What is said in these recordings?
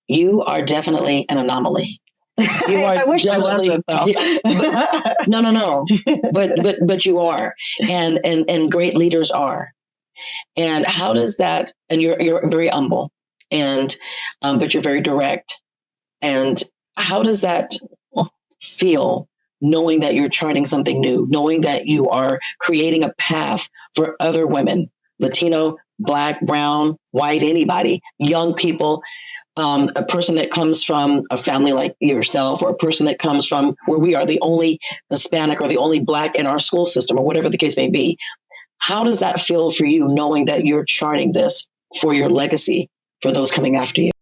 you are definitely an anomaly. You are I wish I wasn't, though. No. But you are, and great leaders are. And how does that? And you're very humble, and but you're very direct. And how does that feel? Knowing that you're charting something new, knowing that you are creating a path for other women, Latino, Black, brown, white, anybody, young people, a person that comes from a family like yourself, or a person that comes from where we are the only Hispanic or the only Black in our school system, or whatever the case may be. How does that feel for you, knowing that you're charting this for your legacy, for those coming after you?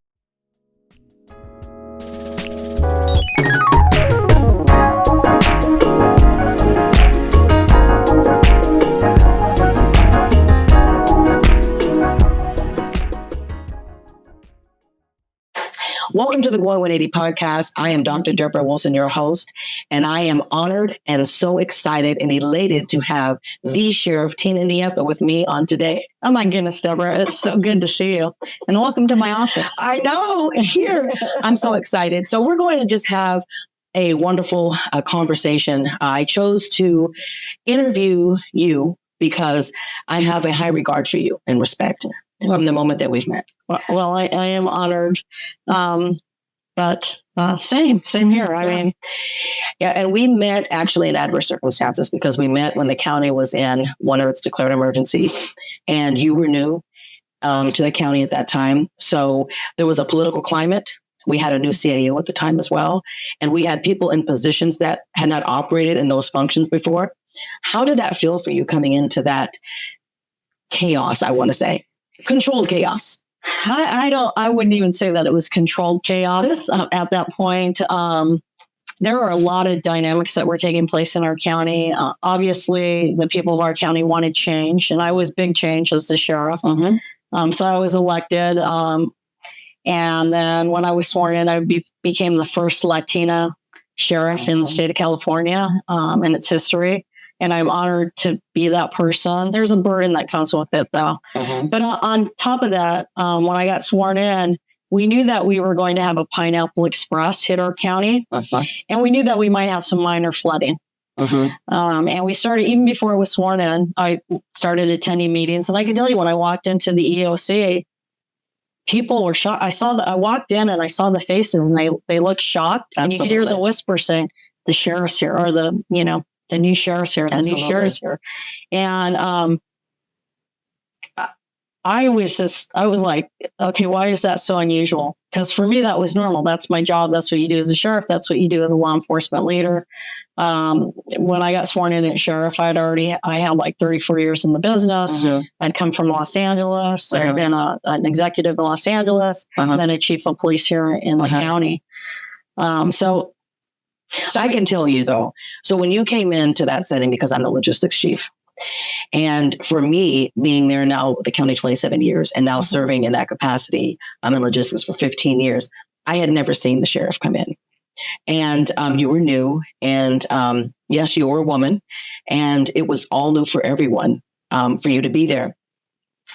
Welcome to the Going 180 podcast. I am Dr. Deborah Wilson, your host, and I am honored and so excited and elated to have the Sheriff Tina Nieto with me on today. Oh my goodness, Deborah, it's so good to see you, and welcome to my office. I know, here. I'm so excited. So we're going to just have a wonderful conversation. I chose to interview you because I have a high regard for you and respect from the moment that we've met. Well, I am honored, but same here. I mean, yeah, and we met actually in adverse circumstances, because we met when the county was in one of its declared emergencies, and you were new to the county at that time. So there was a political climate. We had a new CAO at the time as well, and we had people in positions that had not operated in those functions before. How did that feel for you coming into that chaos, I want to say? Controlled chaos. I wouldn't even say that it was controlled chaos at that point. There are a lot of dynamics that were taking place in our county. Obviously, the people of our county wanted change, and I was big change as the sheriff. Mm-hmm. So I was elected. And then when I was sworn in, I became the first Latina sheriff in the state of California in its history. And I'm honored to be that person. There's a burden that comes with it, though. Mm-hmm. But on top of that, when I got sworn in, we knew that we were going to have a Pineapple Express hit our county. Uh-huh. And we knew that we might have some minor flooding. Mm-hmm. And we started, even before I was sworn in, I started attending meetings. And I can tell you, when I walked into the EOC, people were shocked. I walked in and I saw the faces, and they looked shocked. Absolutely. And you could hear the whisper saying, "The sheriff's here," or the new sheriff's here, the new sheriff's here. And I was like, okay, why is that so unusual? Because for me, that was normal. That's my job. That's what you do as a sheriff. That's what you do as a law enforcement leader. When I got sworn in as sheriff, I had like 34 years in the business. Mm-hmm. I'd come from Los Angeles. Mm-hmm. I'd been an executive in Los Angeles, Mm-hmm. then a chief of police here in the county. So I can tell you, though, so when you came into that setting, because I'm the logistics chief, and for me, being there now with the county 27 years and now serving in that capacity, I'm in logistics for 15 years, I had never seen the sheriff come in. And you were new, and yes, you were a woman, and it was all new for everyone for you to be there.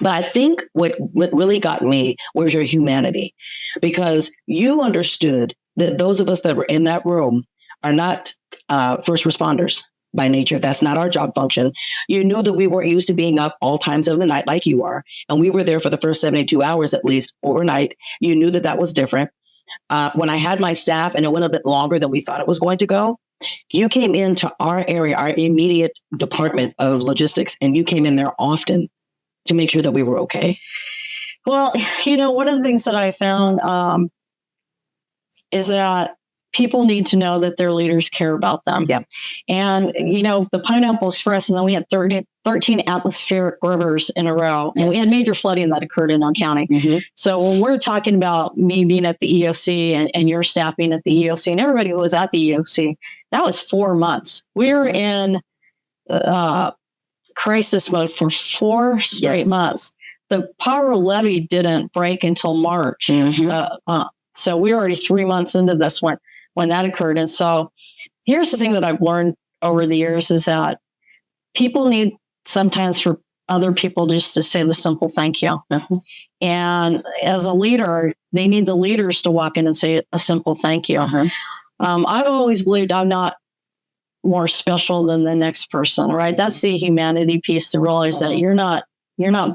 But I think what really got me was your humanity, because you understood that those of us that were in that room are not first responders by nature. That's not our job function. You knew that we weren't used to being up all times of the night like you are. And we were there for the first 72 hours, at least overnight. You knew that was different. When I had my staff and it went a bit longer than we thought it was going to go, you came into our area, our immediate department of logistics, and you came in there often to make sure that we were okay. Well, one of the things that I found is that people need to know that their leaders care about them. Yeah. And, the Pineapple Express, and then we had 13 atmospheric rivers in a row. And we had major flooding that occurred in our county. Mm-hmm. So when we're talking about me being at the EOC and your staff being at the EOC and everybody who was at the EOC, that was 4 months. We were in crisis mode for 4 straight months. The power levy didn't break until March. Mm-hmm. So we're already 3 months into this one when that occurred. And so here's the thing that I've learned over the years is that people need sometimes for other people just to say the simple thank you. And as a leader, they need the leaders to walk in and say a simple thank you. I've always believed I'm not more special than the next person, right? That's the humanity piece, to realize that you're not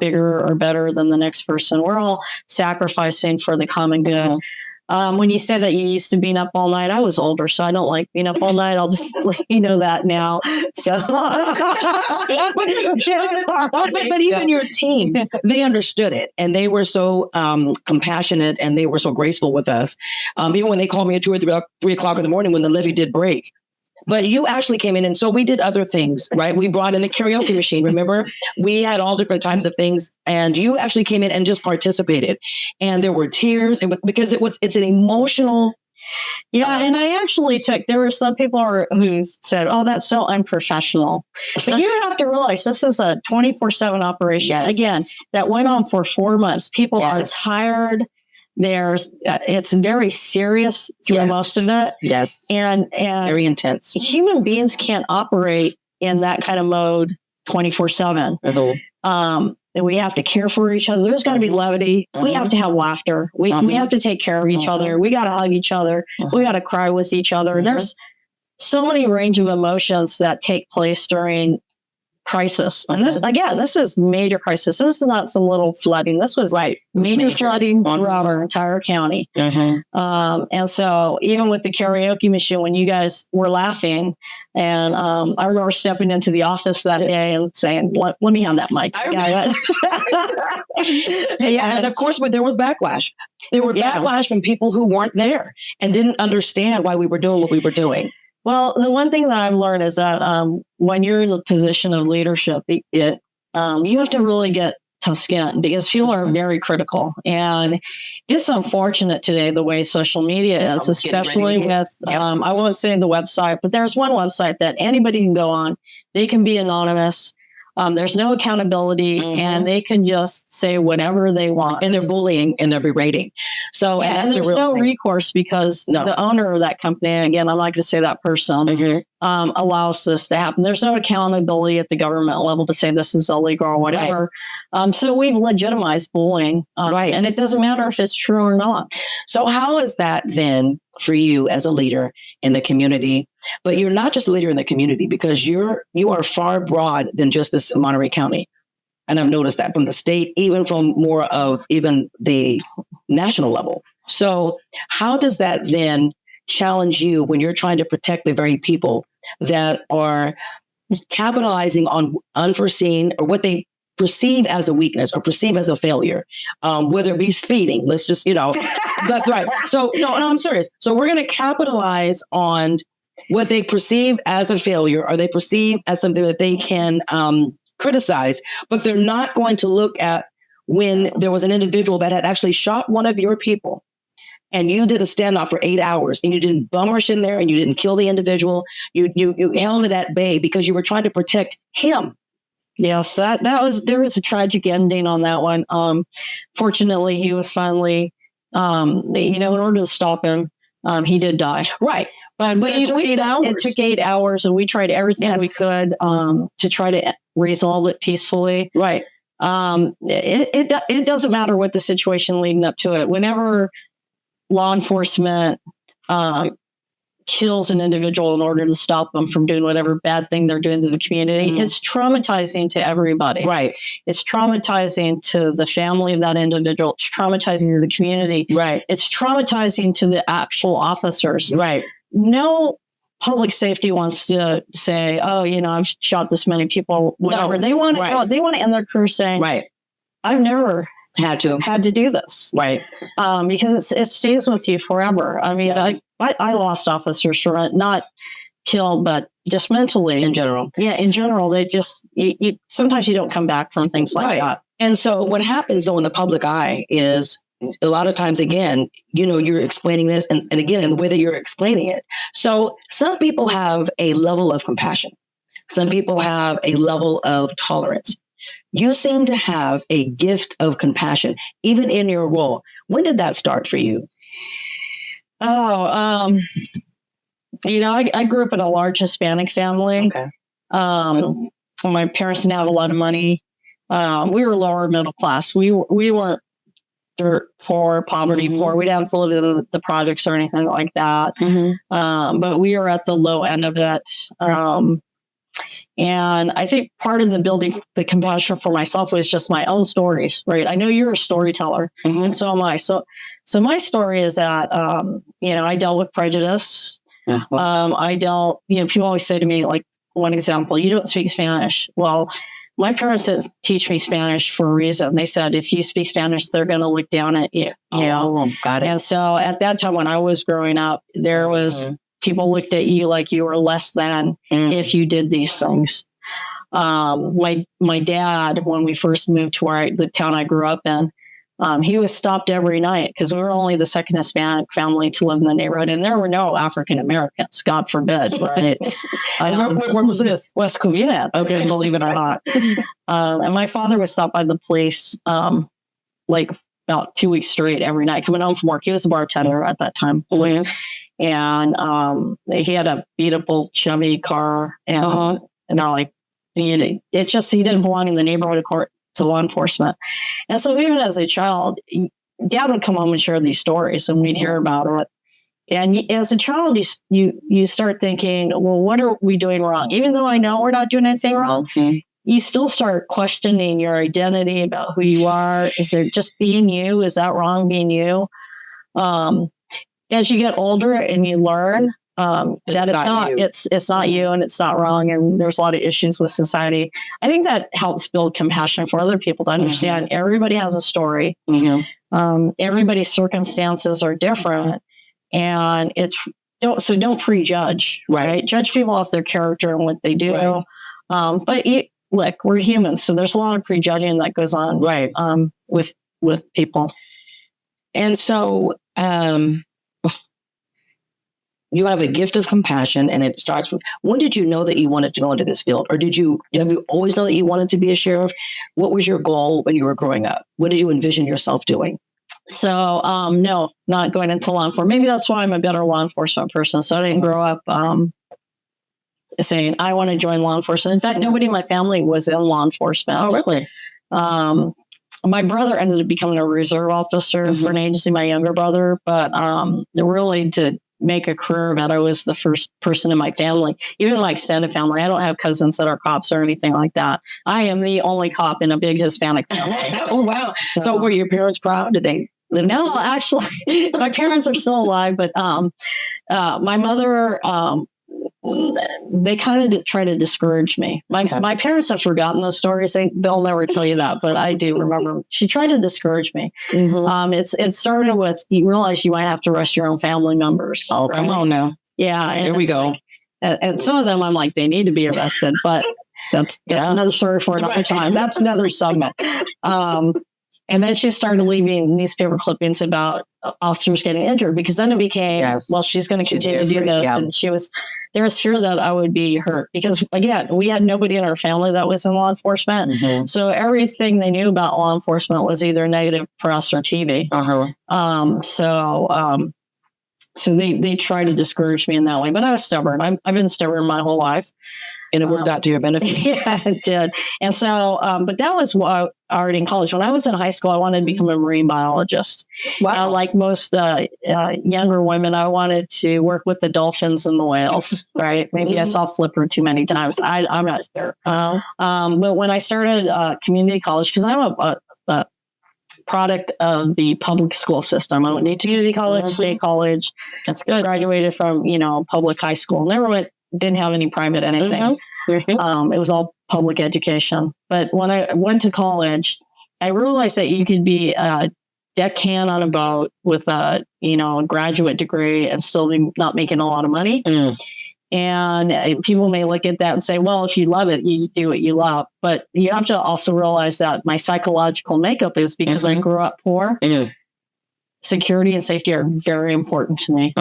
bigger or better than the next person. We're all sacrificing for the common good. When you said that you used to being up all night, I was older, so I don't like being up all night. I'll just let you know that now. So, but even your team, they understood it, and they were so compassionate, and they were so graceful with us. Even when they called me at 2 or 3 o'clock in the morning when the levee did break. But you actually came in, and so we did other things, right? We brought in the karaoke machine. Remember, we had all different types of things, and you actually came in and just participated. And there were tears, and because it's an emotional. Yeah, and I actually there were some people who said, "Oh, that's so unprofessional." But you have to realize this is a 24/7 operation. Yes. Again, that went on for 4 months. People are tired. It's very serious through most of it. Yes. And very intense. Human beings can't operate in that kind of mode 24/7. And we have to care for each other. There's got to be levity. We have to have laughter. We have to take care of each other. We got to hug each other. We got to cry with each other. There's so many range of emotions that take place during crisis. And this is major crisis. This is not some little flooding. This was major flooding throughout our entire county. And so even with the karaoke machine, when you guys were laughing, and I remember stepping into the office that day and saying, let me have that mic. And of course, but there was backlash. There were backlash from people who weren't there and didn't understand why we were doing what we were doing. Well, the one thing that I've learned is that when you're in the position of leadership, you have to really get tough skin, because people are very critical. And it's unfortunate today the way social media is, especially with, I won't say the website, but there's one website that anybody can go on. They can be anonymous. There's no accountability, and they can just say whatever they want. And they're bullying and they're berating. So, and there's no recourse, because the owner of that company, again, I'm not going to say that person, allows this to happen. There's no accountability at the government level to say this is illegal or whatever. So we've legitimized bullying. And it doesn't matter if it's true or not. So how is that then for you as a leader in the community? But you're not just a leader in the community, because you are far broad than just this Monterey County. And I've noticed that from the state, even from more of even the national level. So how does that then challenge you when you're trying to protect the very people that are capitalizing on unforeseen, or what they perceive as a weakness or perceive as a failure, whether it be speeding? Let's just, that's right. So no, I'm serious. So we're going to capitalize on what they perceive as a failure, or they perceive as something that they can criticize, but they're not going to look at when there was an individual that had actually shot one of your people, and you did a standoff for 8 hours, and you didn't bum rush in there, and you didn't kill the individual. You held it at bay because you were trying to protect him. Yes, there was a tragic ending on that one. Fortunately, he was finally, in order to stop him, he did die. Right. But it took 8 hours. It took 8 hours, and we tried everything we could to try to resolve it peacefully. Right. It doesn't matter what the situation leading up to it. Whenever law enforcement kills an individual in order to stop them from doing whatever bad thing they're doing to the community, it's traumatizing to everybody. Right. It's traumatizing to the family of that individual. It's traumatizing to the community. Right. It's traumatizing to the actual officers. Right. No public safety wants to say, "Oh, I've shot this many people." Whatever. No. They want to. They want to end their career saying, "Right, I've never had to do this." Right. Because it stays with you forever. I mean, I lost officers from it, not killed, but just mentally. In general. Yeah, in general, they just sometimes you don't come back from things like that. And so what happens though in the public eye is, a lot of times, again, you're explaining this and again, in the way that you're explaining it. So some people have a level of compassion. Some people have a level of tolerance. You seem to have a gift of compassion, even in your role. When did that start for you? I grew up in a large Hispanic family. Okay. My parents didn't have a lot of money. We were lower middle class. We weren't dirt poor, poverty poor. We didn't have to live in the projects or anything like that. But we were at the low end of it. And I think part of the building the compassion for myself was just my own stories, right? I know you're a storyteller, and so am I. So my story is that, I dealt with prejudice. I dealt, people always say to me, like, one example, you don't speak Spanish. Well, my parents didn't teach me Spanish for a reason. They said, if you speak Spanish, they're going to look down at you. Got it. And so at that time when I was growing up, there was people looked at you like you were less than if you did these things. My dad, when we first moved to the town I grew up in, he was stopped every night because we were only the second Hispanic family to live in the neighborhood, and there were no African Americans, God forbid. Right? Where was this? West Covina. Okay, believe it or not. And my father was stopped by the police like about 2 weeks straight every night coming home from work. He was a bartender at that time. And he had a beat up old Chevy car, and they're like, it just, he didn't belong in the neighborhood to law enforcement. And so even as a child, Dad would come home and share these stories, and we'd hear about it. And as a child, you start thinking, well, what are we doing wrong? Even though I know we're not doing anything wrong, you still start questioning your identity about who you are. Is it just being you? Is that wrong being you? As you get older and you learn that it's not you and it's not wrong, and there's a lot of issues with society, I think that helps build compassion for other people to understand everybody has a story. Everybody's circumstances are different, and don't prejudge, right? Judge people off their character and what they do. But look, we're humans, so there's a lot of prejudging that goes on with people. And so you have a gift of compassion, and it starts from, when did you know that you wanted to go into this field? Or have you always know that you wanted to be a sheriff? What was your goal when you were growing up? What did you envision yourself doing? So, no, not going into law enforcement. Maybe that's why I'm a better law enforcement person. So I didn't grow up saying, I want to join law enforcement. In fact, nobody in my family was in law enforcement. Oh, really? My brother ended up becoming a reserve officer for an agency, my younger brother. But really to make a career of it, I was the first person in my family, even my extended family. I don't have cousins that are cops or anything like that. I am the only cop in a big Hispanic family. Oh, wow. So were your parents proud? Did they live? No, actually, my parents are still alive, but my mother, they kind of try to discourage me. My parents have forgotten those stories. They'll never tell you that, but I do remember. She tried to discourage me. It started with, you realize you might have to arrest your own family members. Oh, come on now. Yeah. There we go. And some of them, I'm like, they need to be arrested, but that's another story for another time. That's another segment. And then she started leaving newspaper clippings about officers getting injured, because then it became, well, she's going to continue to do this. And there was fear that I would be hurt, because again, we had nobody in our family that was in law enforcement. So everything they knew about law enforcement was either negative press or TV. So they tried to discourage me in that way, but I was stubborn. I've been stubborn my whole life. And it worked out to your benefit. Yeah, it did. And so, but that was what already in college. When I was in high school, I wanted to become a marine biologist. Wow. Like most younger women, I wanted to work with the dolphins and the whales, right? Maybe I saw Flipper too many times. I'm not sure. But when I started community college, because I'm a product of the public school system. I went to community college, state college. That's good. Graduated from, public high school. Didn't have any private anything. It was all public education. But when I went to college, I realized that you could be a deckhand on a boat with a graduate degree and still be not making a lot of money. And people may look at that and say, well, if you love it, you do what you love. But you have to also realize that my psychological makeup is because I grew up poor. Security and safety are very important to me.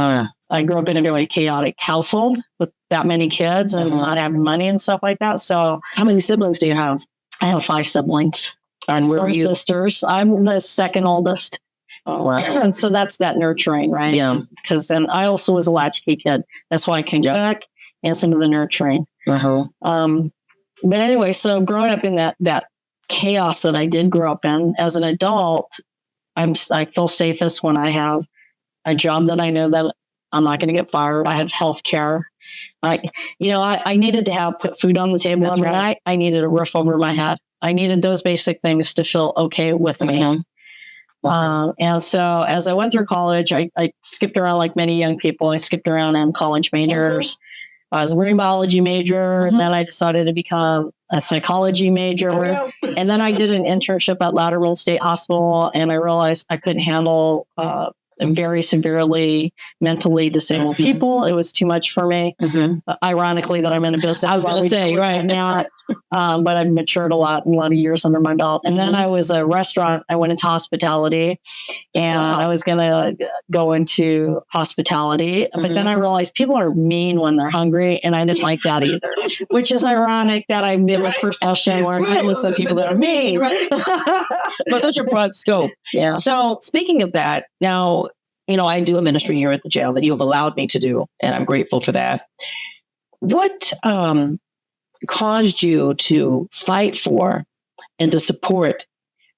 I grew up in a very chaotic household with that many kids and not having money and stuff like that. So, how many siblings do you have? I have 5 siblings. And where are you? Sisters. I'm the second oldest. Oh, wow. And so that's that nurturing, right? Yeah. Because then I also was a latchkey kid. That's why I can cook and some of the nurturing. But anyway, so growing up in that chaos that I did grow up in as an adult, I feel safest when I have a job that I know that I'm not going to get fired. I have health care. I needed to put food on the table every night. I needed a roof over my head. I needed those basic things to feel okay with me. And so as I went through college, I skipped around like many young people. I skipped around in college majors. I was a marine biology major, and then I decided to become a psychology major. And then I did an internship at Lauderdale State Hospital, and I realized I couldn't handle very severely mentally disabled people. It was too much for me. Ironically, that I'm in a business. I was going to say, right now, but I've matured a lot of years under my belt. And then I was a restaurant. I went into hospitality, and I was going to go into hospitality. But then I realized people are mean when they're hungry, and I didn't like that either. Which is ironic that I'm in a profession where I'm dealing with some people that are mean. But such a broad scope. Yeah. So speaking of that, now, I do a ministry here at the jail that you have allowed me to do, and I'm grateful for that. What caused you to fight for and to support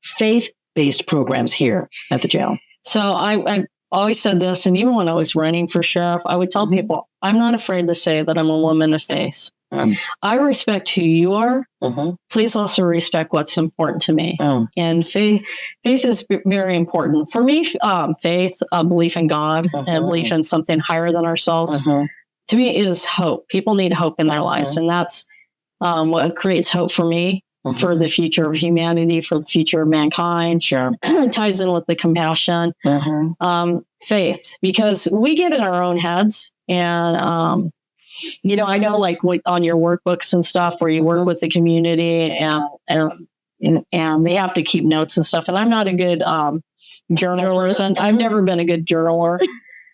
faith-based programs here at the jail? So I always said this, and even when I was running for sheriff, I would tell people, I'm not afraid to say that I'm a woman of faith. I respect who you are. Please also respect what's important to me. And faith is very important. For me, faith, belief in God, and belief in something higher than ourselves, to me is hope. People need hope in their lives. And that's what creates hope for me, for the future of humanity, for the future of mankind. Sure. It ties in with the compassion. Faith, because we get in our own heads, and I know like on your workbooks and stuff where you work with the community and they have to keep notes and stuff. And I'm not a good journaler. And I've never been a good journaler.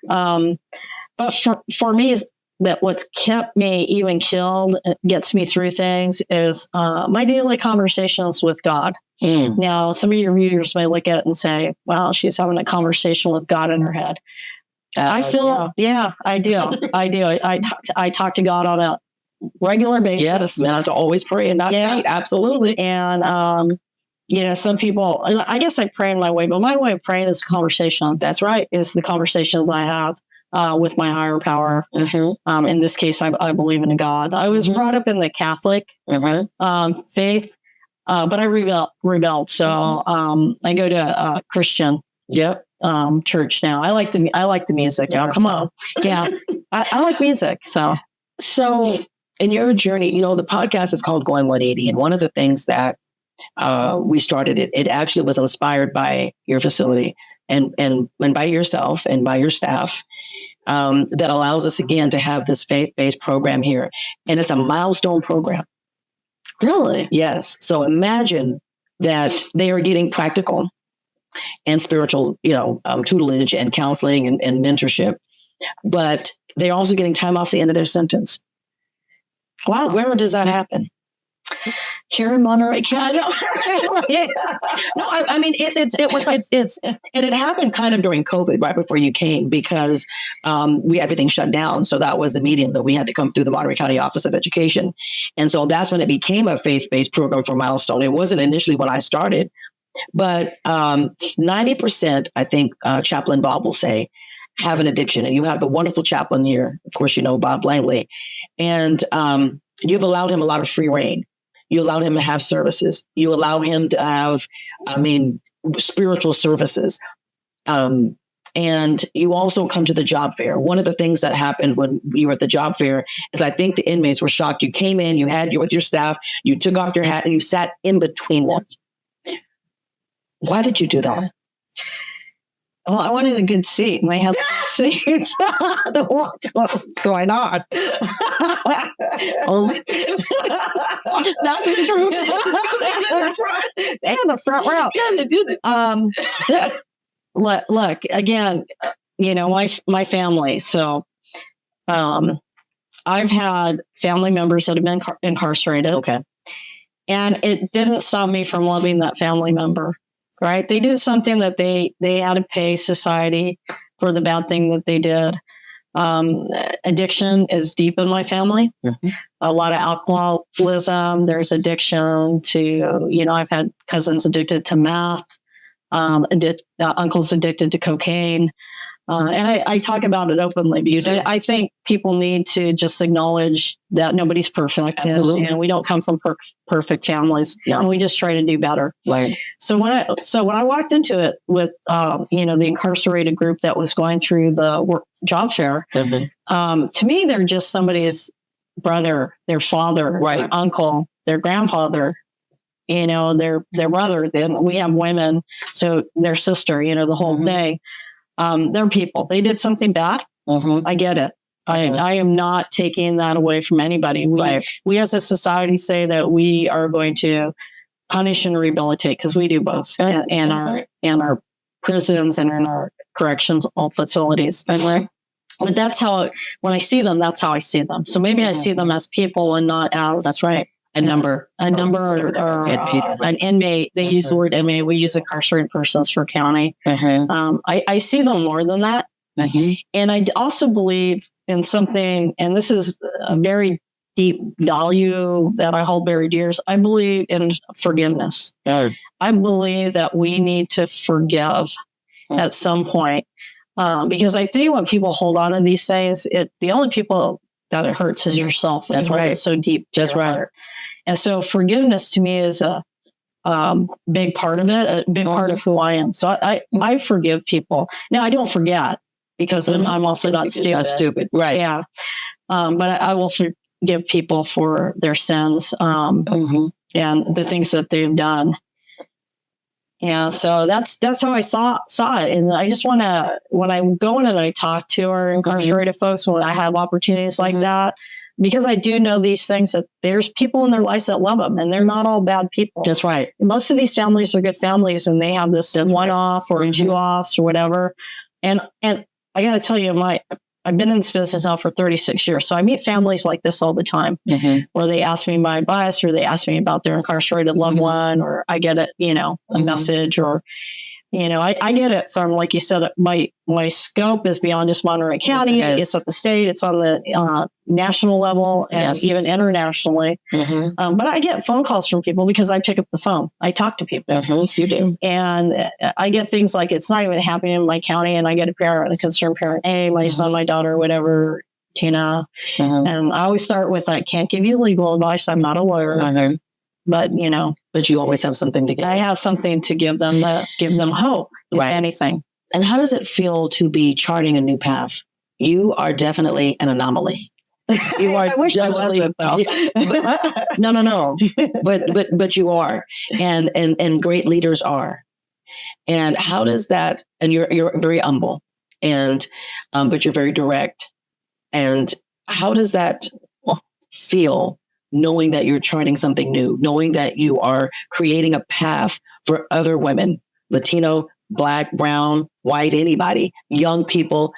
But for me, that what's kept me even killed, gets me through things is my daily conversations with God. Now, some of your viewers may look at it and say, wow, she's having a conversation with God in her head. I feel, I do. I talk to God on a regular basis. Yes, and to always pray and not fight. Absolutely. And, some people, I guess I pray in my way, but my way of praying is a conversation. That's right. Is the conversations I have with my higher power. In this case, I believe in a God. I was brought up in the Catholic faith, but I rebelled. So I go to Christian. Church now. I like the music. Oh, come on. Yeah. I like music. So in your journey, the podcast is called Going 180. And one of the things that we started, it actually was inspired by your facility and by yourself and by your staff, that allows us again to have this faith-based program here. And it's a milestone program. Really? Yes. So imagine that they are getting practical and spiritual, tutelage and counseling and mentorship, but they're also getting time off the end of their sentence. Wow, where does that happen? Here in Monterey County. No, I mean it happened kind of during COVID, right before you came, because everything shut down. So that was the medium that we had to come through, the Monterey County Office of Education, and so that's when it became a faith-based program for Milestone. It wasn't initially when I started. But 90%, I think, Chaplain Bob will say, have an addiction. And you have the wonderful chaplain here, of course, Bob Langley. And you've allowed him a lot of free reign. You allowed him to have services. You allow him to have, spiritual services. And you also come to the job fair. One of the things that happened when you were at the job fair is I think the inmates were shocked. You came in, you with your staff, you took off your hat and you sat in between one. Why did you do that? Well, I wanted a good seat, and they had seats to watch what's going on. That's the truth. They had the front row. Yeah, they did it. Look again. My family. So, I've had family members that have been incarcerated. Okay, and it didn't stop me from loving that family member. Right. They did something that they had to pay society for the bad thing that they did. Addiction is deep in my family. Mhm. A lot of alcoholism. There's addiction to, I've had cousins addicted to meth, uncles addicted to cocaine. And I talk about it openly because I think people need to just acknowledge that nobody's perfect. Absolutely. And we don't come from perfect families. Yeah. And we just try to do better. Right. So when I walked into it with, the incarcerated group that was going through the job fair, Mm-hmm. to me, they're just somebody's brother, their father, Right. their uncle, their grandfather, their brother. Then we have women, so their sister, the whole Mhm. thing. They're people. They did something bad. Mm-hmm. I get it. I am not taking that away from anybody. We as a society say that we are going to punish and rehabilitate because we do both in our prisons and in our corrections facilities. But that's how, when I see them, that's how I see them. So maybe I see them as people and not as, That's right. A number or an inmate. They use the word inmate. We use incarcerated persons for county. Mm-hmm. I see them more than that. Mm-hmm. And I also believe in something, and this is a very deep value that I hold very dear. I believe in forgiveness. Yeah. I believe that we need to forgive at some point. Because I think when people hold on to these things, the only people that it hurts is yourself. That's right. It's so deep. That's right. Heart. And so forgiveness to me is a big part of it, a big part of who I am. So I forgive people. Now I don't forget because I'm also not stupid. Not stupid. Right. Yeah. But I will forgive people for their sins and the things that they've done. Yeah, so that's how I saw it, and I just want to, when I go in and I talk to our incarcerated folks, when I have opportunities like that, because I do know these things, that there's people in their lives that love them, and they're not all bad people. That's right. Most of these families are good families, and they have this one-off or two-offs or whatever. And I got to tell you, I've been in this business now for 36 years. So I meet families like this all the time where they ask me my advice or they ask me about their incarcerated loved one, or I get it, a message, or, I get it from, like you said, my scope is beyond just Monterey County. Yes, it's at the state, it's on the national level and even internationally. But I get phone calls from people because I pick up the phone. I talk to people. Yes, you do. And I get things like, it's not even happening in my county, and I get a concerned parent, hey, my son, my daughter, whatever, Tina. And I always start with, I can't give you legal advice. I'm not a lawyer. But, but you always have something to give. I have something to give them, hope, if anything. And how does it feel to be charting a new path? You are definitely an anomaly. You are. I wish I wasn't, though. No. But you are, and great leaders are. And how does that? And you're very humble, and but you're very direct. And how does that feel? Knowing that you're charting something new, knowing that you are creating a path for other women, Latino, Black, brown, white, anybody, young people,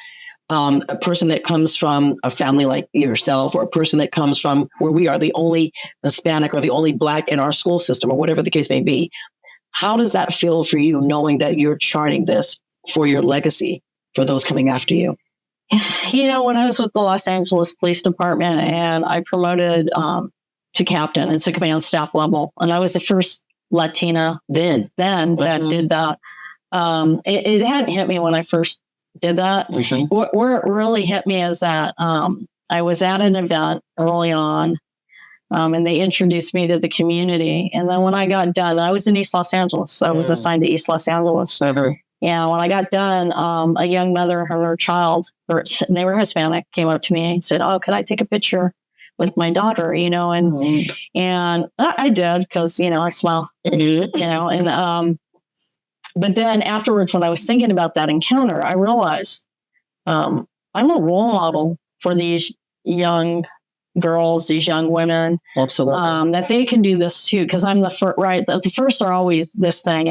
a person that comes from a family like yourself, or a person that comes from where we are the only Hispanic or the only Black in our school system, or whatever the case may be. How does that feel for you, knowing that you're charting this for your legacy, for those coming after you? When I was with the Los Angeles Police Department and I promoted to captain, it's a command staff level, and I was the first Latina then that did that. It hadn't hit me when I first did that. Where it really hit me is that I was at an event early on, and they introduced me to the community. And then when I got done, I was in East Los Angeles. So I was assigned to East Los Angeles. Yeah, when I got done, a young mother and her child, and they were Hispanic, came up to me and said, "Oh, could I take a picture with my daughter?" And I did, because I smile, and but then afterwards, when I was thinking about that encounter, I realized I'm a role model for these young girls, these young women. Absolutely. That they can do this too, because I'm the first. Right, the first are always this thing,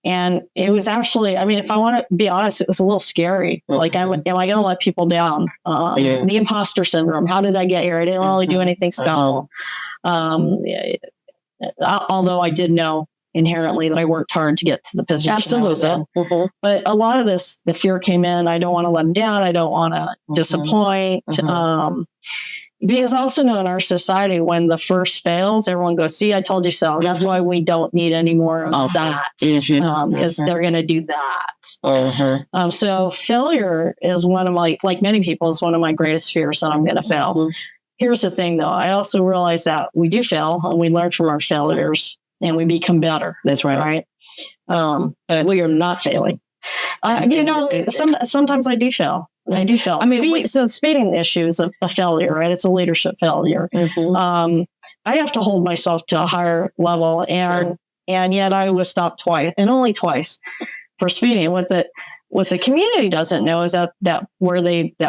and it was actually, if I want to be honest, it was a little scary. Like, am I going to let people down? The imposter syndrome. How did I get here? I didn't really do anything special. Although I did know, inherently that I worked hard to get to the position. Absolutely. But a lot of this, the fear came in. I don't want to let them down. I don't want to disappoint. Because I also know in our society, when the first fails, everyone goes, see, I told you so. That's why we don't need any more of that, because they're going to do that. So failure is one of my, like many people, is one of my greatest fears, that I'm going to fail. Here's the thing, though. I also realize that we do fail, and we learn from our failures, and we become better. That's right. But we are not failing. Sometimes I do fail. I do fail. I mean, so speeding issue is a failure, right? It's a leadership failure. I have to hold myself to a higher level, and yet I was stopped twice, and only twice, for speeding. What the community doesn't know is that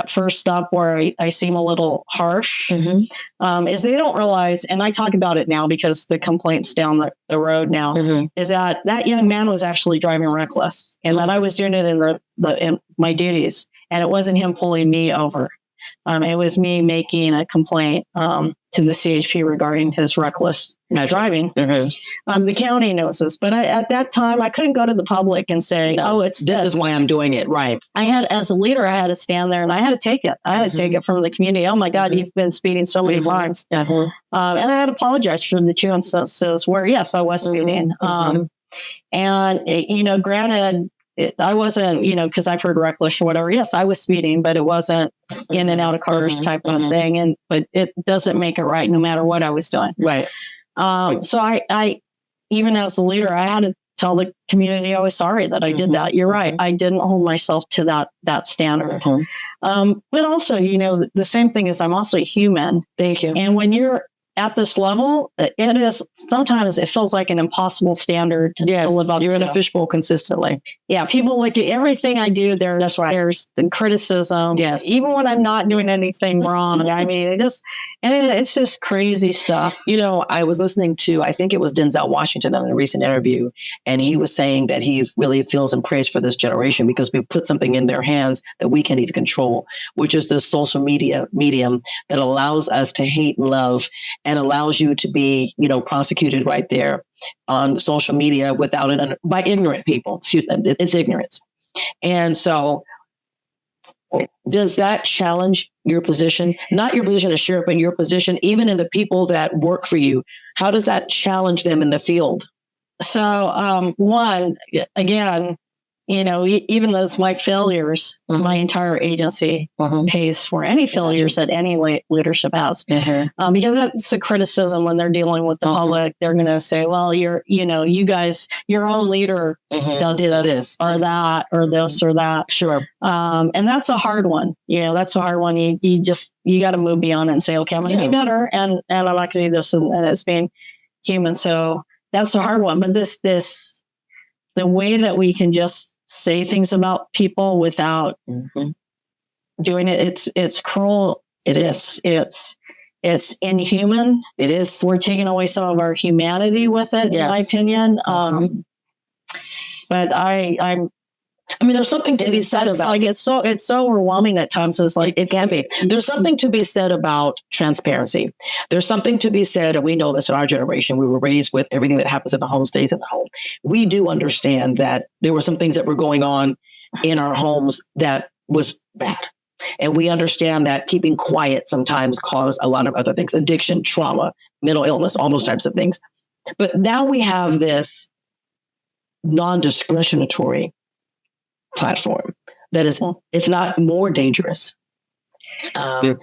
first stop where I seem a little harsh, is they don't realize, and I talk about it now because the complaints down the road now, is that young man was actually driving reckless, and that I was doing it in my duties. And it wasn't him pulling me over. It was me making a complaint to the CHP regarding his reckless driving. The county knows this, but at that time, I couldn't go to the public and say, this is why I'm doing it. Right. As a leader, I had to stand there and I had to take it. I had to take it from the community. Oh my God, you've been speeding so many times. And I had to apologize for the 2 instances where, yes, I was speeding. And, granted, I wasn't, because I've heard reckless or whatever. Yes, I was speeding, but it wasn't in and out of cars type of thing. But it doesn't make it right, no matter what I was doing. Right. So I, even as a leader, I had to tell the community I was sorry that I did that. You're right. I didn't hold myself to that standard. But also, the same thing is I'm also human. Thank you. And when you're at this level, sometimes it feels like an impossible standard to live up to. You're in a fishbowl consistently. Yeah, people look at everything I do. There's the criticism. Yes, even when I'm not doing anything wrong. I mean, it's just crazy stuff. I was listening to, I think it was Denzel Washington in a recent interview, and he was saying that he really feels and prays for this generation because we put something in their hands that we can't even control, which is this social media medium that allows us to hate and love, and allows you to be, prosecuted right there on social media by ignorant people. Excuse me, it's ignorance. And so does that challenge your position? Not your position as sheriff, but your position, even in the people that work for you? How does that challenge them in the field? So, one, again, even those my failures, my entire agency pays for any failures that any leadership has. Because that's the criticism when they're dealing with the public. They're going to say, well, you guys, your own leader does this or that or this or that. Sure. And that's a hard one. That's a hard one. You got to move beyond it and say, okay, I'm going to be better, and I'm not going to do this. And it's being human. So that's a hard one. But the way that we can just say things about people without doing it, it's cruel. It is. It's inhuman. It is. We're taking away some of our humanity with it, in my opinion. But I mean, there's something to be said about. Like it's so overwhelming at times. It's like it can be. There's something to be said about transparency. There's something to be said, and we know this in our generation. We were raised with everything that happens in the home stays in the home. We do understand that there were some things that were going on in our homes that was bad, and we understand that keeping quiet sometimes caused a lot of other things: addiction, trauma, mental illness, all those types of things. But now we have this non-discriminatory platform that is, if not more dangerous. And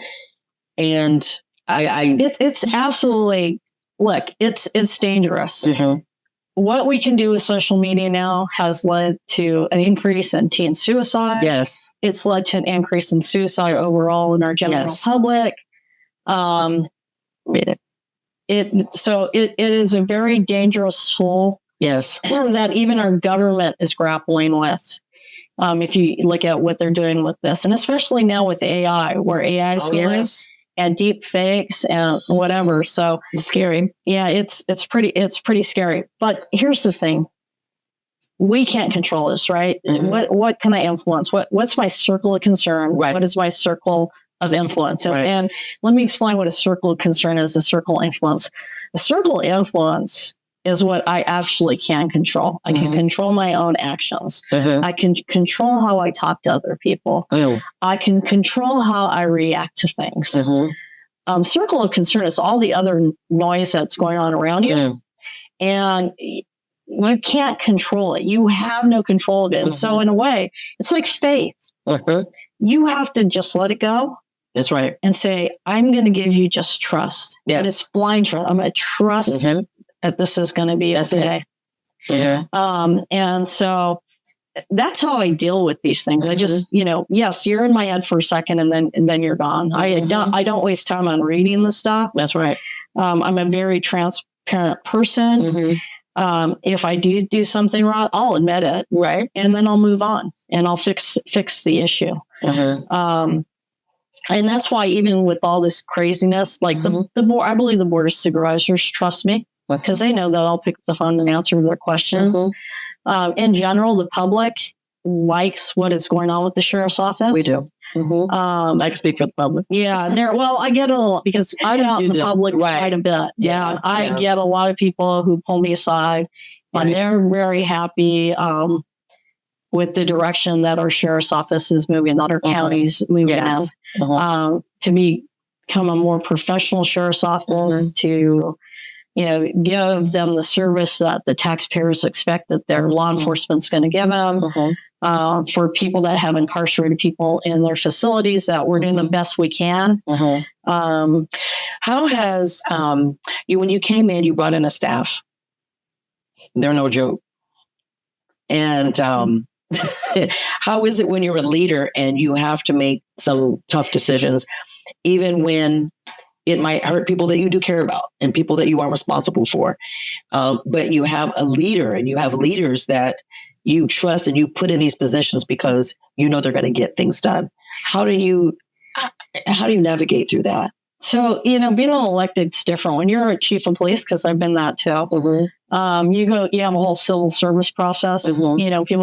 it's absolutely, look, it's dangerous. What we can do with social media now has led to an increase in teen suicide. Yes. It's led to an increase in suicide overall in our general public. It is a very dangerous tool. Yes. That even our government is grappling with. If you look at what they're doing with this, and especially now with AI, where AI is and deep fakes and whatever. So it's scary. Yeah, it's pretty scary. But here's the thing. We can't control this, right? What can I influence? What's my circle of concern? Right. What is my circle of influence? And let me explain what a circle of concern is, a circle of influence. A circle of influence is what I actually can control. I can control my own actions. I can control how I talk to other people. I can control how I react to things. Circle of concern is all the other noise that's going on around you. And you can't control it. You have no control of it. And so in a way, it's like faith. You have to just let it go. That's right. And say, I'm going to give you just trust. Yes. And it's blind trust. I'm going to trust that this is going to be okay. And so that's how I deal with these things. I just, yes, you're in my head for a second and then you're gone. I don't waste time on reading the stuff. That's right. I'm a very transparent person. If I do something wrong, I'll admit it. Right. And then I'll move on and I'll fix the issue. And that's why even with all this craziness, like the board, I believe the board of supervisors trust me because they know that I'll pick up the phone and answer their questions. In general, the public likes what is going on with the sheriff's office. We do. I can speak for the public. Yeah, I get a lot because I'm out in the public quite a bit. Yeah, I get a lot of people who pull me aside, and they're very happy with the direction that our sheriff's office is moving, that our county's moving in. To become a more professional sheriff's office, to give them the service that the taxpayers expect that their law enforcement's going to give them. For people that have incarcerated people in their facilities, that we're doing the best we can. How has when you came in, you brought in a staff? They're no joke. And how is it when you're a leader and you have to make some tough decisions, even when it might hurt people that you do care about and people that you are responsible for? But you have a leader and you have leaders that you trust and you put in these positions because you know they're going to get things done. How do you navigate through that? So, being elected is different. When you're a chief of police, because I've been that too, you have a whole civil service process. People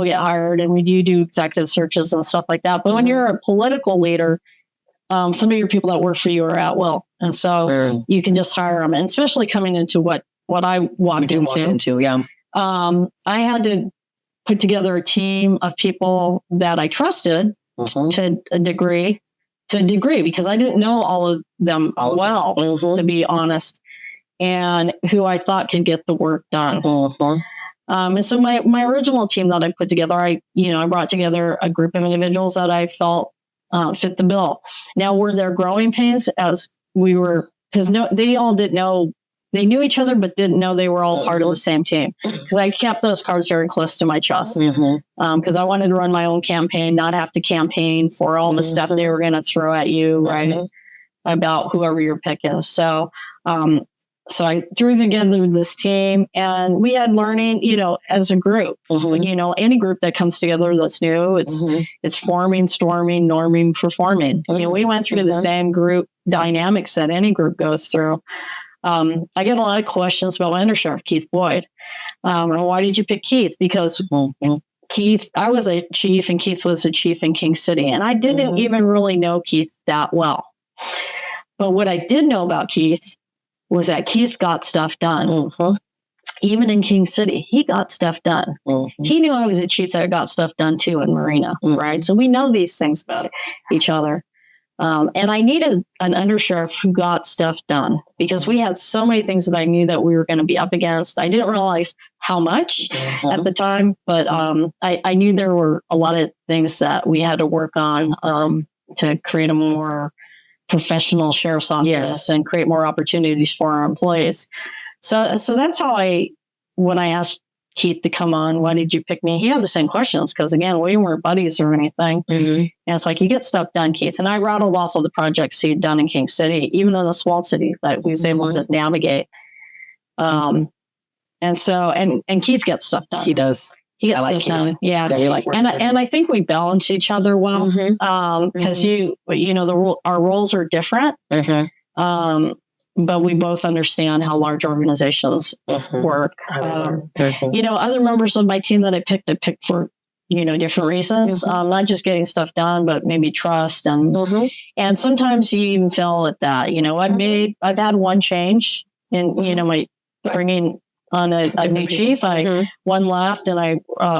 get hired and you do executive searches and stuff like that. But when you're a political leader, some of your people that work for you are at will. And so you can just hire them. And especially coming into what I walked into. I had to put together a team of people that I trusted to a degree, because I didn't know all of them well, to be honest, and who I thought could get the work done. And so my original team that I put together, I brought together a group of individuals that I felt fit the bill. Now, were there growing pains as we were, because they all didn't know. They knew each other, but didn't know they were all part of the same team. Because I kept those cards very close to my chest. Because I wanted to run my own campaign, not have to campaign for all the stuff they were going to throw at you, right? About whoever your pick is. So I drew together this team, and we had learning, as a group. Any group that comes together that's new, it's forming, storming, norming, performing. We went through the same group dynamics that any group goes through. I get a lot of questions about my undersheriff, Keith Boyd. Why did you pick Keith? Because Keith, I was a chief and Keith was a chief in King City. And I didn't even really know Keith that well. But what I did know about Keith was that Keith got stuff done. Even in King City, he got stuff done. He knew I was a chief that got stuff done too in Marina, right? So we know these things about each other. And I needed an undersheriff who got stuff done because we had so many things that I knew that we were going to be up against. I didn't realize how much at the time, but I knew there were a lot of things that we had to work on to create a more professional sheriff's office and create more opportunities for our employees. So that's how when I asked Keith to come on, why did you pick me? He had the same questions because, again, we weren't buddies or anything. And it's like, you get stuff done, Keith. And I rattled off all the projects he'd done in King City, even in a small city that we was able to navigate. And Keith gets stuff done. He does. He gets stuff done. Yeah. And I think we balance each other well because our roles are different. But we both understand how large organizations work. Other members of my team that I picked for, different reasons, not just getting stuff done, but maybe trust. And sometimes you even fail at that. I've had one change in, my bringing on a new chief. One left, and I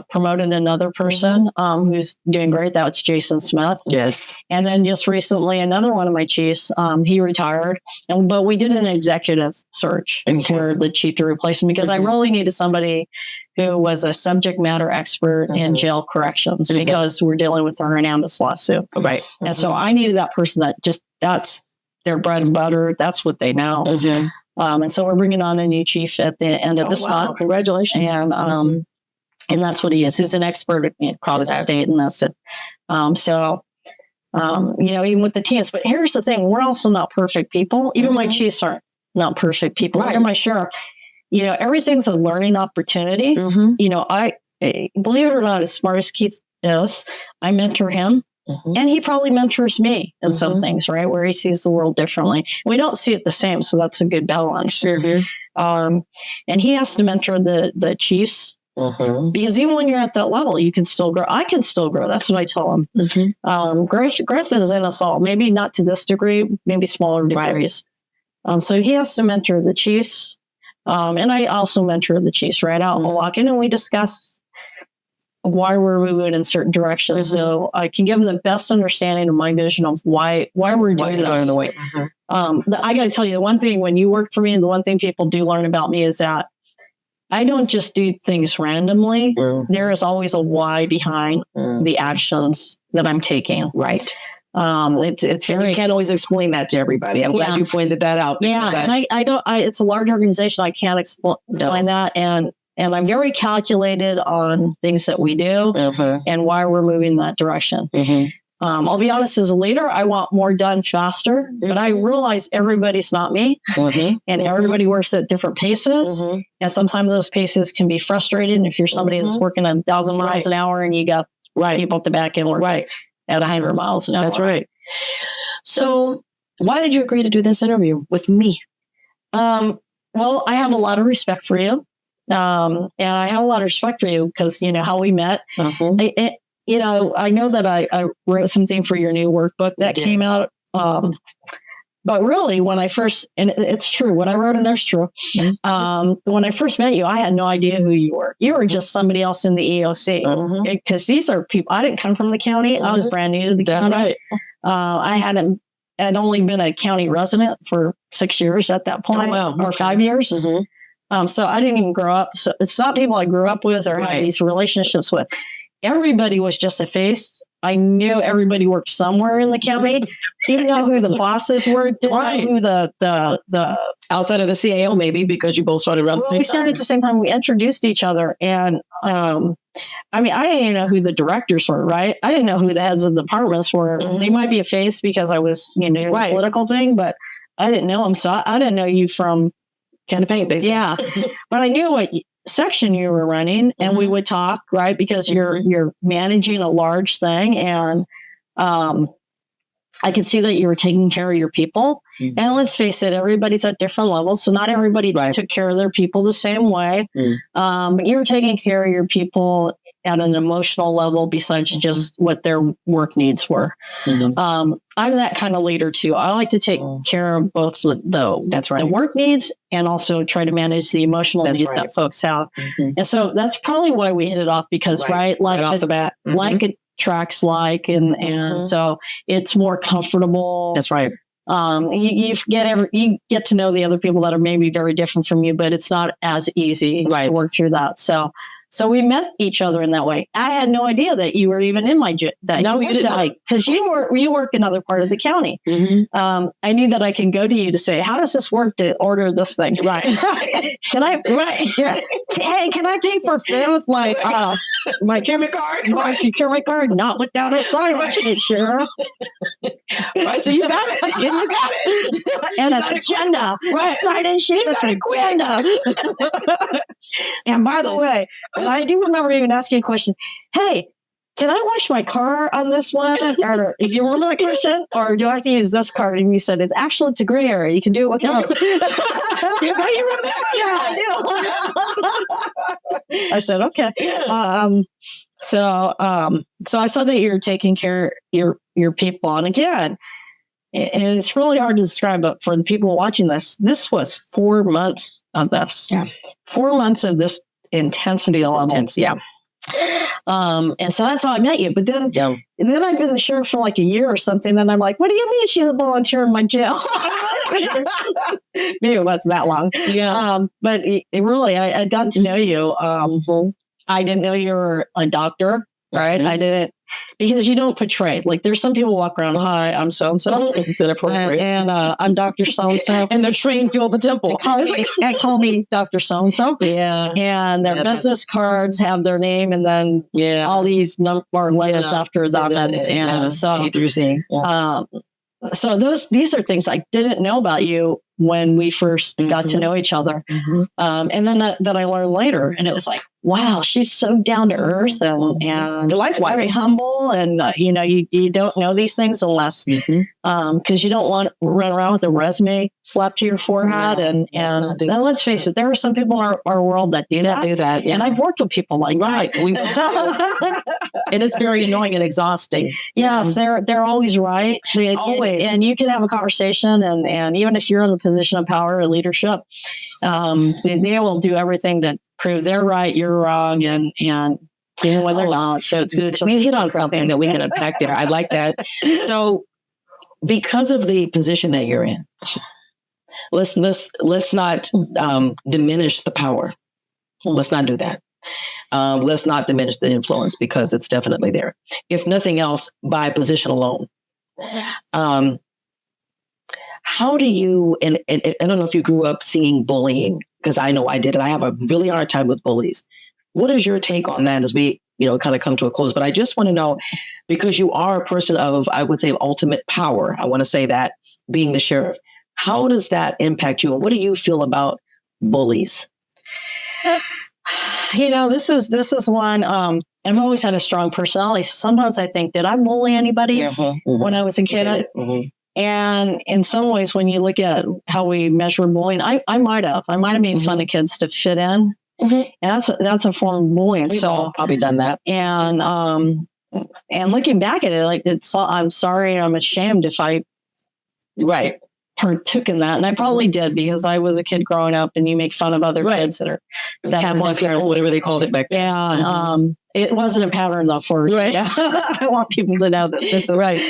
promoted another person who's doing great. That was Jason Smith. Yes. And then just recently, another one of my chiefs, he retired, but we did an executive search for the chief to replace him because I really needed somebody who was a subject matter expert in jail corrections because we're dealing with the Hernandez lawsuit. Right. And so I needed that person that's their bread and butter. That's what they know. And so we're bringing on a new chief at the end of this month. Congratulations. And that's what he is. He's an expert across the state, and that's it. Even with the teams. But here's the thing. We're also not perfect people. Even my chiefs are not perfect people. Right. My sheriff. Everything's a learning opportunity. I believe it or not, as smart as Keith is, I mentor him. And he probably mentors me in some things, right? Where he sees the world differently. We don't see it the same, so that's a good balance. And he has to mentor the chiefs because even when you're at that level, you can still grow. I can still grow. That's what I tell him. Growth is in us all. Maybe not to this degree, maybe smaller degrees. So he has to mentor the chiefs. And I also mentor the chiefs right out in Milwaukee, and we discuss why we're moving in certain directions. So I can give them the best understanding of my vision of why we're doing this. I got to tell you, the one thing when you work for me, and the one thing people do learn about me is that I don't just do things randomly. There is always a why behind the actions that I'm taking. Right. It's very, you can't always explain that to everybody. I'm glad you pointed that out. And I don't. It's a large organization. I can't explain that, and I'm very calculated on things that we do and why we're moving in that direction. I'll be honest, as a leader, I want more done faster, but I realize everybody's not me, and everybody works at different paces, and sometimes those paces can be frustrating if you're somebody that's working 1,000 miles an hour and you got people at the back end working at 100 miles an hour. That's right. So why did you agree to do this interview with me? Well, I have a lot of respect for you. And I have a lot of respect for you because, how we met. I know that I wrote something for your new workbook that came out. But really, when I first, and it's true, what I wrote in there's true. When I first met you, I had no idea who you were. You were just somebody else in the EOC. Because these are people, I didn't come from the county. I was brand new to the county. I'd only been a county resident for 6 years at that point, or 5 years. So I didn't even grow up. So it's not people I grew up with or had these relationships with. Everybody was just a face. I knew everybody worked somewhere in the county. Didn't know who the bosses were. Didn't know who the outside of the CAO maybe because you both started around the same time. We started at the same time. We introduced each other, and I didn't even know who the directors were. Right? I didn't know who the heads of the departments were. They might be a face because I was a political thing, but I didn't know them. So I didn't know you from campaign. Yeah, but I knew what section you were running, and we would talk, right? Because you're managing a large thing, and I could see that you were taking care of your people. And let's face it, everybody's at different levels, so not everybody took care of their people the same way. But you were taking care of your people at an emotional level besides just what their work needs were. I'm that kind of leader too. I like to take care of both the work needs and also try to manage the emotional needs that folks have. And so that's probably why we hit it off because right off the bat, like it tracks like, and so it's more comfortable. That's right. You get to know the other people that are maybe very different from you, but it's not as easy to work through that. So we met each other in that way. I had no idea that you were even in my no, you didn't, because you work another part of the county. I knew that I can go to you to say, how does this work to order this thing? Right? Can I? Right? Hey, can I pay for food with my procurement card? My procurement card, not without it. Sorry, sure. Right. So you got it. You got it. And an agenda. Right. Sign in sheet of an agenda. And by the way, I do remember even asking a question. Hey, can I wash my car on this one? Or do you remember that question? Or do I have to use this card? And you said, it's a gray area. You can do it without. You remember? Yeah, I do. I said, okay. So I saw that you're taking care of your people. And again, and it's really hard to describe, but for the people watching this was 4 months of this. Yeah. 4 months of this intensity level. Intense, yeah. And so that's how I met you. But then I've been the sheriff for like a year or something, and I'm like, what do you mean she's a volunteer in my jail? Maybe it wasn't that long. Yeah. But it really, I got to know you. I didn't know you were a doctor, right? I didn't, because you don't portray, like there's some people walk around, hi, I'm so-and-so. It's inappropriate. And I'm Dr. So-and-so. And they're trained fill the temple. Call me Dr. So-and-so. Yeah. And their business cards have their name and then all these number letters after that. And so, A through Z. so these are things I didn't know about you when we first got to know each other. And then that I learned later, and it was like, wow, she's so down to earth and Likewise. very humble. And, you don't know these things unless, because you don't want to run around with a resume slapped to your forehead. And let's face it, there are some people in our world that do that. Yeah. And I've worked with people like that. And it's very annoying and exhausting. Yes, they're always right. Always. And you can have a conversation, and even if you're in a position of power or leadership, they will do everything to prove they're right, you're wrong, and even when they're not. So it's good. We hit on something that we can unpack there. I like that. So, because of the position that you're in, let's not diminish the power. Let's not do that. Let's not diminish the influence, because it's definitely there. If nothing else, by position alone. How do you, and I don't know if you grew up seeing bullying, because I know I did, and I have a really hard time with bullies. What is your take on that as we, kind of come to a close? But I just want to know, because you are a person of, I would say, ultimate power. I want to say that, being the sheriff. How does that impact you? And what do you feel about bullies? This is one, I've always had a strong personality. Sometimes I think, did I bully anybody when I was a kid? And in some ways, when you look at how we measure bullying, I might have made fun of kids to fit in. And that's a form of bullying. We've all probably done that. And looking back at it, like I'm sorry, I'm ashamed if I partook in that, and I probably did, because I was a kid growing up, and you make fun of other kids that whatever they called it back then. Yeah, it wasn't a pattern though. I want people to know this. This is right.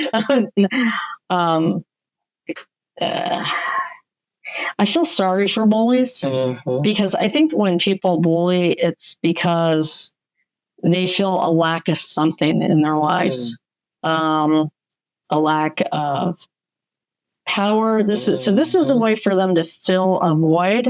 I feel sorry for bullies, because I think when people bully, it's because they feel a lack of something in their lives, a lack of power. This is a way for them to fill a void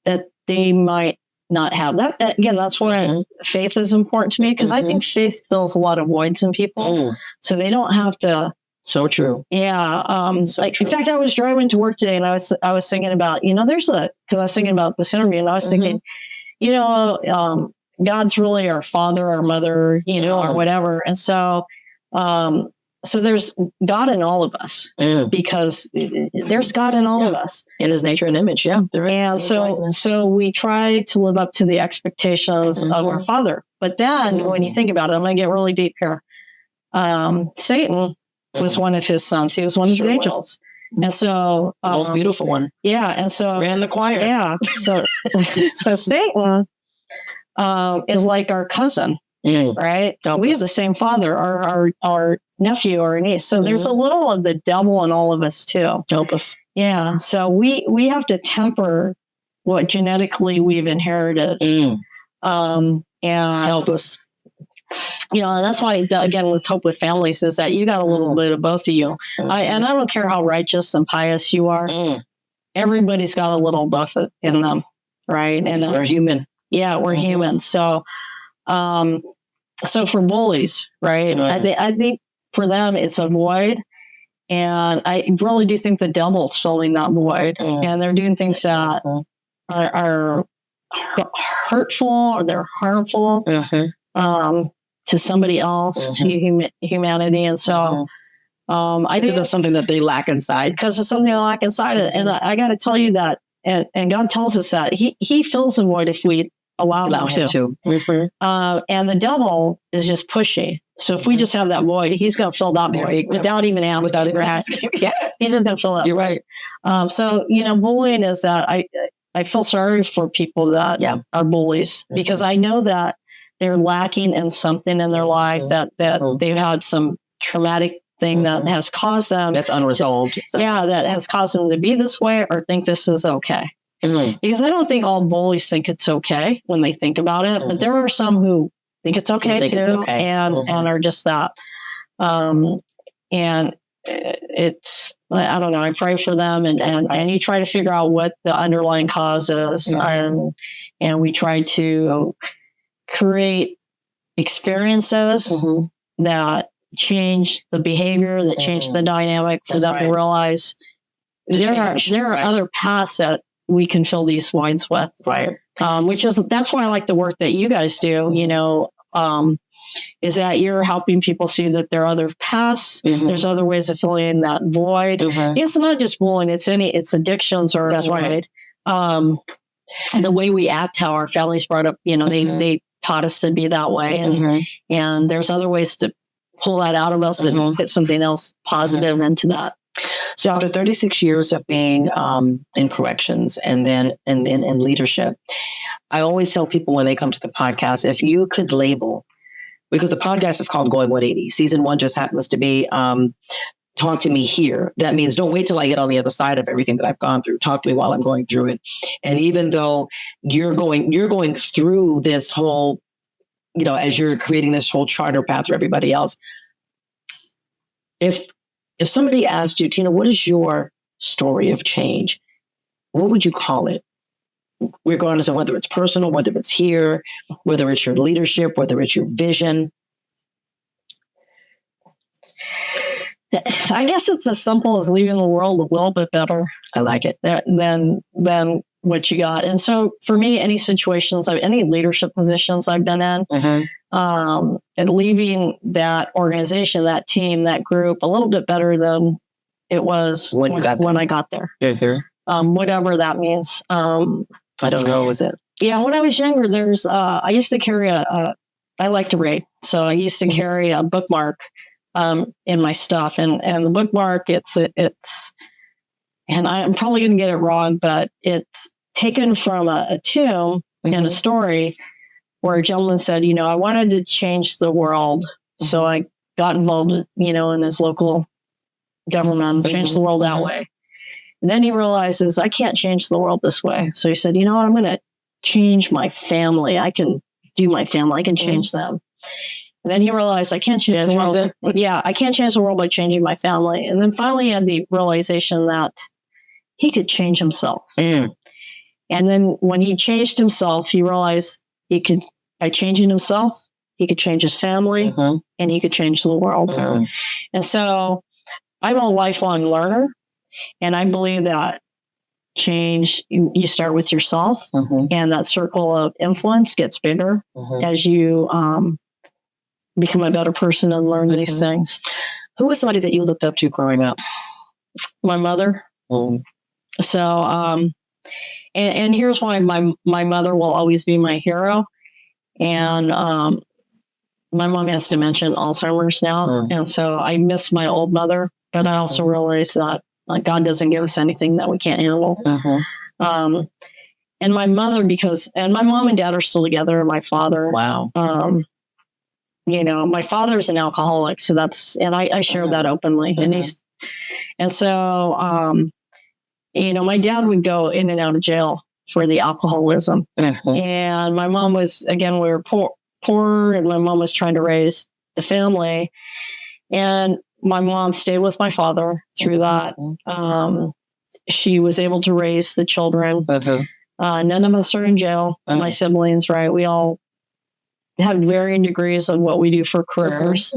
that they might not have. That again, that's why faith is important to me, because I think faith fills a lot of voids in people, so they don't have to. So true. Yeah. In fact, I was driving to work today, and I was thinking about, because I was thinking about this interview, and I was thinking, God's really our father, our mother, or whatever. And so there's God in all of us, because there's God in all of us, in His nature and image. Yeah. And so we try to live up to the expectations of our Father. But then when you think about it, I'm going to get really deep here. Satan was one of His sons. He was one of the angels. And so the most beautiful one. Yeah. And so ran the choir. Yeah. So Satan is like our cousin. Right? We have the same father, our nephew or niece. So there's a little of the devil in all of us too. Help us. Yeah. So we have to temper what genetically we've inherited. And help us. That's why, again, with Hope with Families, is that you got a little bit of both of you. And I don't care how righteous and pious you are. Everybody's got a little both in them. Right. And we're human. Yeah, we're human. So for bullies, right? I think for them it's a void, and I really do think the devil's filling that void, and they're doing things that are hurtful, or they're harmful to somebody else, to humanity, and so I think that's something that they lack inside. Because it's something they lack inside, and I got to tell you that, and God tells us that He fills the void if we allow him to. And the devil is just pushy. So if we just have that void, he's going to fill that void without even asking. Without even asking. Yeah, he's just going to fill that. You're right. So, bullying is that I feel sorry for people that are bullies, because I know that they're lacking in something in their life, that they've had some traumatic thing that has caused them. That's unresolved. That has caused them to be this way or think this is okay. Because I don't think all bullies think it's okay when they think about it, but there are some who think it's okay too, and are just that. And it's, I don't know, I pray for them, and you try to figure out what the underlying cause is, and we try to create experiences that change the behavior, that change the dynamic for them to realize there are other paths that we can fill these voids with. Right. That's why I like the work that you guys do, is that you're helping people see that there are other paths. There's other ways of filling that void. It's not just bullying, it's addictions or void. And the way we act, how our families brought up, they taught us to be that way. And there's other ways to pull that out of us and put something else positive into that. So after 36 years of being in corrections and then in leadership, I always tell people when they come to the podcast, if you could label, because the podcast is called Going 180. Season 1 just happens to be Talk to Me Here. That means don't wait till I get on the other side of everything that I've gone through. Talk to me while I'm going through it. And even though you're going through this whole, as you're creating this whole charter path for everybody else, if somebody asked you, Tina, what is your story of change? What would you call it? Regardless of whether it's personal, whether it's here, whether it's your leadership, whether it's your vision. I guess it's as simple as leaving the world a little bit better. I like it. Than what you got. And so for me, any leadership positions I've been in, and leaving that organization, that team, that group a little bit better than it was when I got there. Whatever that means. I don't know. Was it? Yeah. When I was younger, I used to carry I like to read. So I used to carry a bookmark in my stuff, and the bookmark, it's and I'm probably going to get it wrong, but it's taken from a tomb in a story where a gentleman said, I wanted to change the world. So I got involved, in his local government, change the world that way. And then he realizes I can't change the world this way. So he said, what, I'm going to change my family. I can do my family. I can change them. And then he realized I can't change the world. Yeah, I can't change the world by changing my family. And then finally he had the realization that he could change himself. And then when he changed himself, he realized by changing himself, he could change his family and he could change the world. And so I'm a lifelong learner. And I believe that change, you start with yourself, and that circle of influence gets bigger as you become a better person and learn these things. Who was somebody that you looked up to growing up? My mother. So, and here's why my mother will always be my hero. And my mom has dementia and Alzheimer's now. And so I miss my old mother, but I also realize that God doesn't give us anything that we can't handle. And my mother, and my mom and dad are still together, and my father. Wow. My father's an alcoholic, so and I share that openly. And so, my dad would go in and out of jail for the alcoholism. And my mom was, again, we were poor, and my mom was trying to raise the family. And my mom stayed with my father through that. She was able to raise the children. None of us are in jail. My siblings, right? We all have varying degrees of what we do for careers.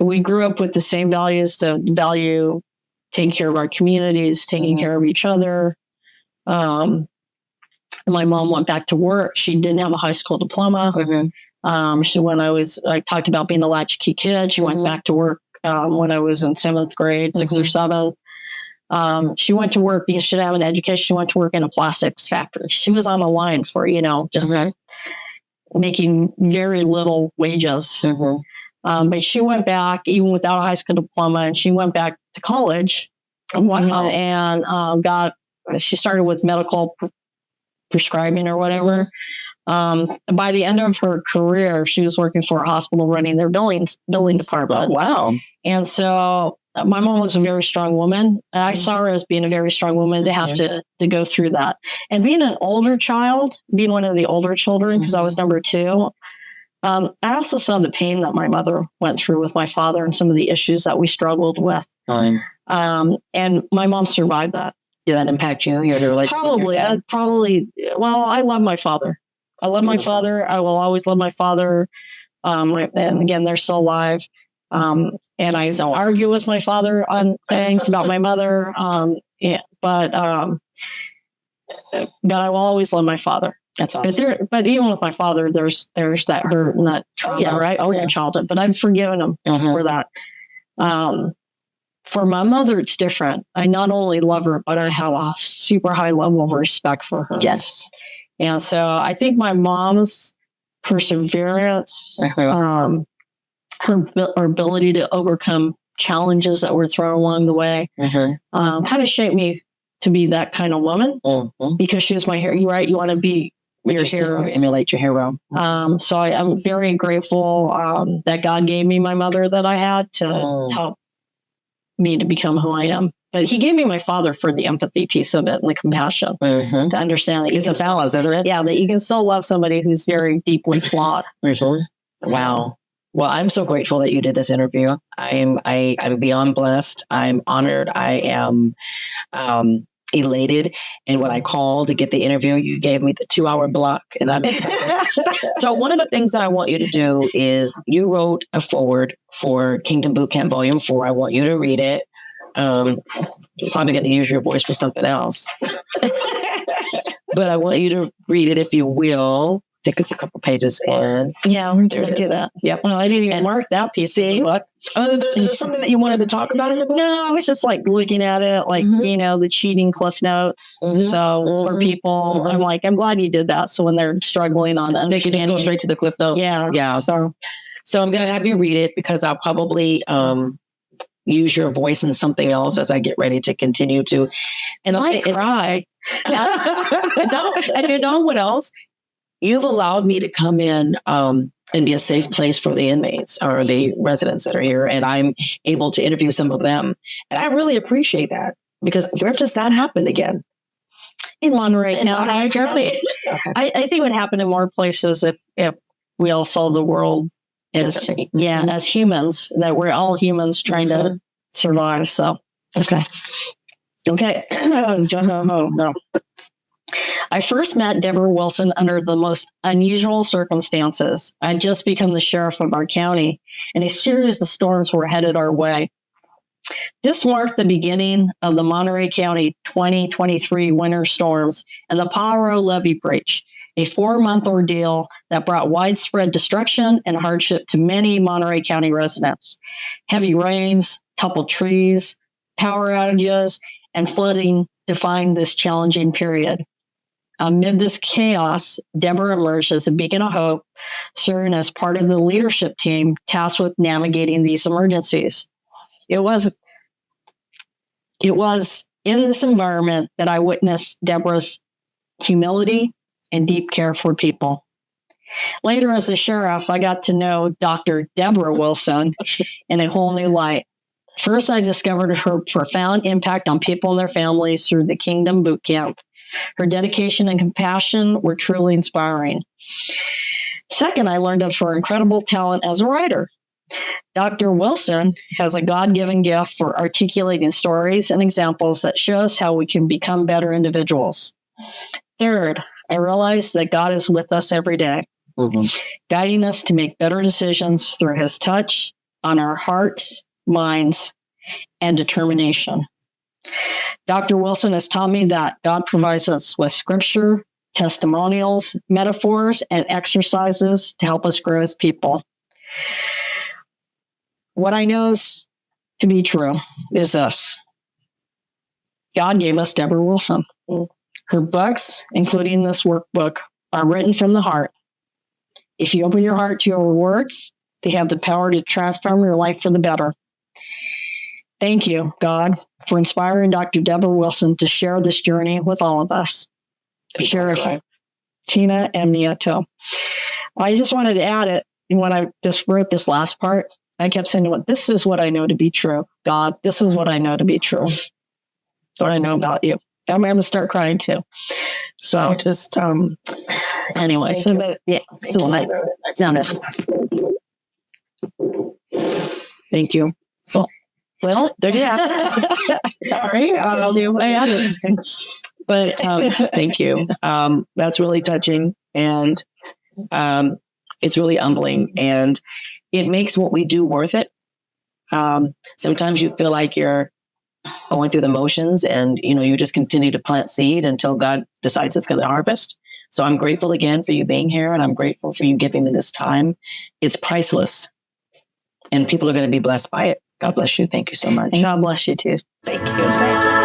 We grew up with the same values, to value taking care of our communities, taking care of each other. My mom went back to work. She didn't have a high school diploma. I talked about being a latchkey kid. She went back to work when I was in 7th grade, 6th or 7th. She went to work because she didn't have an education. She went to work in a plastics factory. She was on the line for, making very little wages. Mm-hmm. But she went back, even without a high school diploma, and she went back to college. Wow. And she started with medical prescribing or whatever. By the end of her career, she was working for a hospital running their billing department. Oh, wow. And so my mom was a very strong woman. And I saw her as being a very strong woman to have to go through that. And being an older child, being one of the older children, because I was number 2, I also saw the pain that my mother went through with my father and some of the issues that we struggled with. And my mom survived that. Did that impact you? Your relationship? Probably. Well, I love my father. I love my father. I will always love my father. And again, they're still alive. And I argue with my father on things about my mother. But I will always love my father. That's awesome. But even with my father, there's that hurt and that trauma, right? From childhood. But I've forgiven him for that. For my mother, it's different. I not only love her, but I have a super high level of respect for her. Yes. And so I think my mom's perseverance, her ability to overcome challenges that were thrown along the way, kind of shaped me to be that kind of woman, because she was my hero. You're right. You want to be your hero. Emulate your hero. So I'm very grateful that God gave me my mother that I had to help me to become who I am. But he gave me my father for the empathy piece of it and the compassion to understand that it's a balance, isn't it? Yeah, that you can still love somebody who's very deeply flawed. Wow. Well, I'm so grateful that you did this interview. I'm beyond blessed. I'm honored. I am elated. And when I called to get the interview, you gave me the 2-hour block, and I'm excited. So one of the things that I want you to do is you wrote a foreword for Kingdom Bootcamp Volume 4. I want you to read it. You're probably going to use your voice for something else. But I want you to read it, if you will. I think it's a couple pages in. Yeah, we're going to do that. Yep. Well, I didn't even mark that piece of the book. Is there something that you wanted to talk about in the book? No, I was just like looking at it, like, the cheating cliff notes. So for people, I'm glad you did that. So when they're struggling on that, they can just go straight to the cliff notes. Yeah. So I'm going to have you read it, because I'll probably use your voice in something else as I get ready to continue to. And I cry. And you know what else? You've allowed me to come in and be a safe place for the inmates or the residents that are here. And I'm able to interview some of them. And I really appreciate that, because where does that happen again? In Monterey County. I think it would happen in more places if we all saw the world as humans, that we're all humans trying to survive. So, okay. Oh, no. I first met Deborah Wilson under the most unusual circumstances. I'd just become the sheriff of our county, and a series of storms were headed our way. This marked the beginning of the Monterey County 2023 winter storms and the Pajaro levee breach, a 4-month ordeal that brought widespread destruction and hardship to many Monterey County residents. Heavy rains, toppled trees, power outages, and flooding defined this challenging period. Amid this chaos, Deborah emerged as a beacon of hope, serving as part of the leadership team tasked with navigating these emergencies. It was in this environment that I witnessed Deborah's humility and deep care for people. Later, as the sheriff, I got to know Dr. Deborah Wilson in a whole new light. First, I discovered her profound impact on people and their families through the Kingdom Bootcamp. Her dedication and compassion were truly inspiring. Second, I learned of her incredible talent as a writer. Dr. Wilson has a God-given gift for articulating stories and examples that show us how we can become better individuals. Third, I realized that God is with us every day, guiding us to make better decisions through his touch on our hearts, minds, and determination. Dr. Wilson has taught me that God provides us with scripture, testimonials, metaphors, and exercises to help us grow as people. What I know is to be true is this. God gave us Deborah Wilson. Her books, including this workbook, are written from the heart. If you open your heart to your words, they have the power to transform your life for the better. Thank you, God, for inspiring Dr. Deborah Wilson to share this journey with all of us. Sheriff Tina Nieto. I just wanted to add it. And when I just wrote this last part, I kept saying, well, this is what I know to be true. God, this is what I know to be true. What I know about you. I'm going to start crying too. So just, anyway. Thank you. Well, there you have. Sorry. But thank you. That's really touching. And it's really humbling. And it makes what we do worth it. Sometimes you feel like you're going through the motions and, you just continue to plant seed until God decides it's going to harvest. So I'm grateful again for you being here, and I'm grateful for you giving me this time. It's priceless, and people are going to be blessed by it. God bless you. Thank you so much. And God bless you too. Thank you.